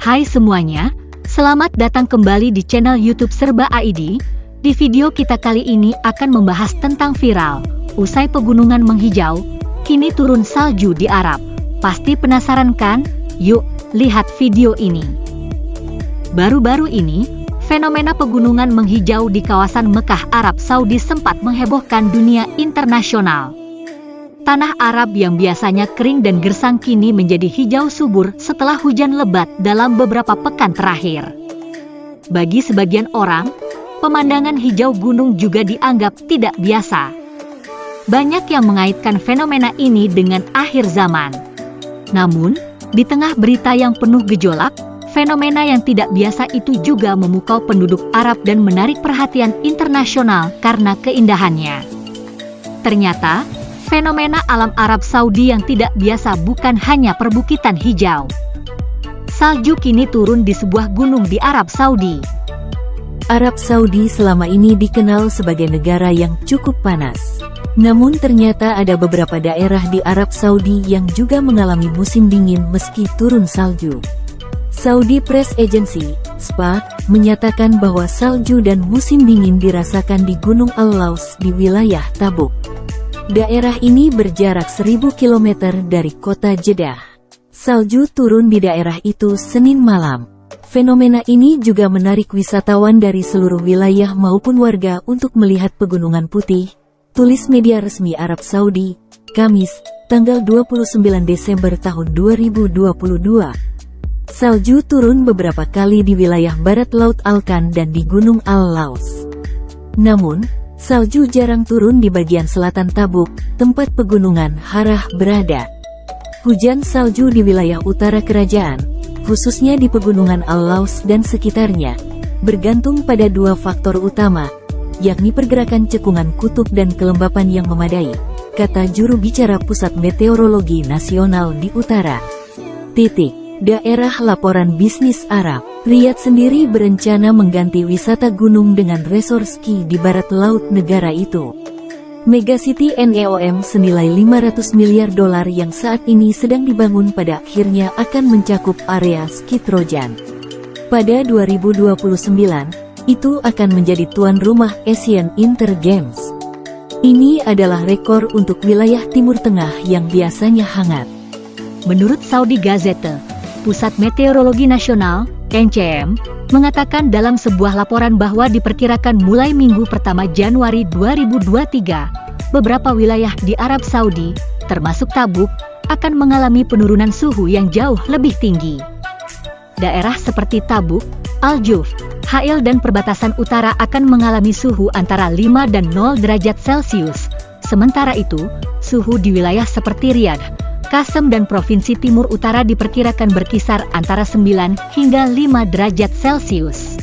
Hai semuanya, selamat datang kembali di channel YouTube Serba ID. Di video kita kali ini akan membahas tentang viral. Usai pegunungan menghijau, kini turun salju di Arab. Pasti penasaran kan? Yuk, lihat video ini. Baru-baru ini, fenomena pegunungan menghijau di kawasan Mekah, Arab Saudi sempat menghebohkan dunia internasional. Tanah Arab yang biasanya kering dan gersang kini menjadi hijau subur setelah hujan lebat dalam beberapa pekan terakhir. Bagi sebagian orang, pemandangan hijau gunung juga dianggap tidak biasa. Banyak yang mengaitkan fenomena ini dengan akhir zaman. Namun, di tengah berita yang penuh gejolak, fenomena yang tidak biasa itu juga memukau penduduk Arab dan menarik perhatian internasional karena keindahannya. Ternyata, fenomena alam Arab Saudi yang tidak biasa bukan hanya perbukitan hijau. Salju kini turun di sebuah gunung di Arab Saudi. Arab Saudi selama ini dikenal sebagai negara yang cukup panas. Namun ternyata ada beberapa daerah di Arab Saudi yang juga mengalami musim dingin meski turun salju. Saudi Press Agency, SPA, menyatakan bahwa salju dan musim dingin dirasakan di Gunung Al-Laus di wilayah Tabuk. Daerah ini berjarak 1000 km dari kota Jeddah. Salju turun di daerah itu Senin malam. Fenomena ini juga menarik wisatawan dari seluruh wilayah maupun warga untuk melihat pegunungan putih, tulis media resmi Arab Saudi, Kamis, tanggal 29 Desember tahun 2022. Salju turun beberapa kali di wilayah barat Laut Alkan dan di Gunung Al-Laus. Namun, salju jarang turun di bagian selatan Tabuk, tempat pegunungan Harrah berada. Hujan salju di wilayah utara kerajaan, khususnya di pegunungan Al-Laus dan sekitarnya, bergantung pada dua faktor utama, yakni pergerakan cekungan kutub dan kelembapan yang memadai, kata juru bicara Pusat Meteorologi Nasional di Utara. Daerah laporan bisnis Arab. Riyadh sendiri berencana mengganti wisata gunung dengan resor ski di barat laut negara itu. Megacity NEOM senilai $500 miliar yang saat ini sedang dibangun pada akhirnya akan mencakup area ski Trojan. Pada 2029, itu akan menjadi tuan rumah Asian Inter Games. Ini adalah rekor untuk wilayah Timur Tengah yang biasanya hangat. Menurut Saudi Gazette, Pusat Meteorologi Nasional, NCM, mengatakan dalam sebuah laporan bahwa diperkirakan mulai minggu pertama Januari 2023, beberapa wilayah di Arab Saudi, termasuk Tabuk, akan mengalami penurunan suhu yang jauh lebih tinggi. Daerah seperti Tabuk, Al-Juf, Ha'il dan perbatasan utara akan mengalami suhu antara 5 dan 0 derajat Celcius. Sementara itu, suhu di wilayah seperti Riyadh, Qasem dan Provinsi Timur Utara diperkirakan berkisar antara 9 hingga 5 derajat Celcius.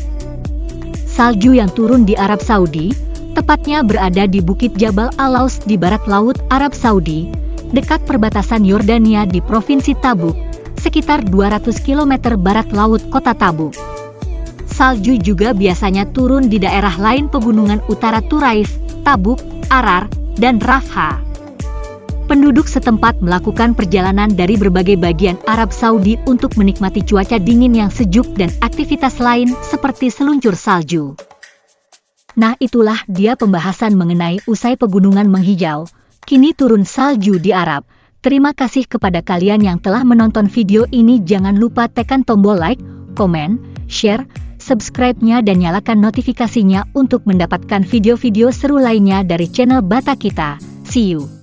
Salju yang turun di Arab Saudi, tepatnya berada di Bukit Jabal Al-Laus di barat laut Arab Saudi, dekat perbatasan Yordania di Provinsi Tabuk, sekitar 200 km barat laut kota Tabuk. Salju juga biasanya turun di daerah lain pegunungan utara Turaif, Tabuk, Arar, dan Rafah. Penduduk setempat melakukan perjalanan dari berbagai bagian Arab Saudi untuk menikmati cuaca dingin yang sejuk dan aktivitas lain seperti seluncur salju. Nah, itulah dia pembahasan mengenai usai pegunungan menghijau, kini turun salju di Arab. Terima kasih kepada kalian yang telah menonton video ini. Jangan lupa tekan tombol like, komen, share, subscribe-nya dan nyalakan notifikasinya untuk mendapatkan video-video seru lainnya dari channel Bata kita. See you!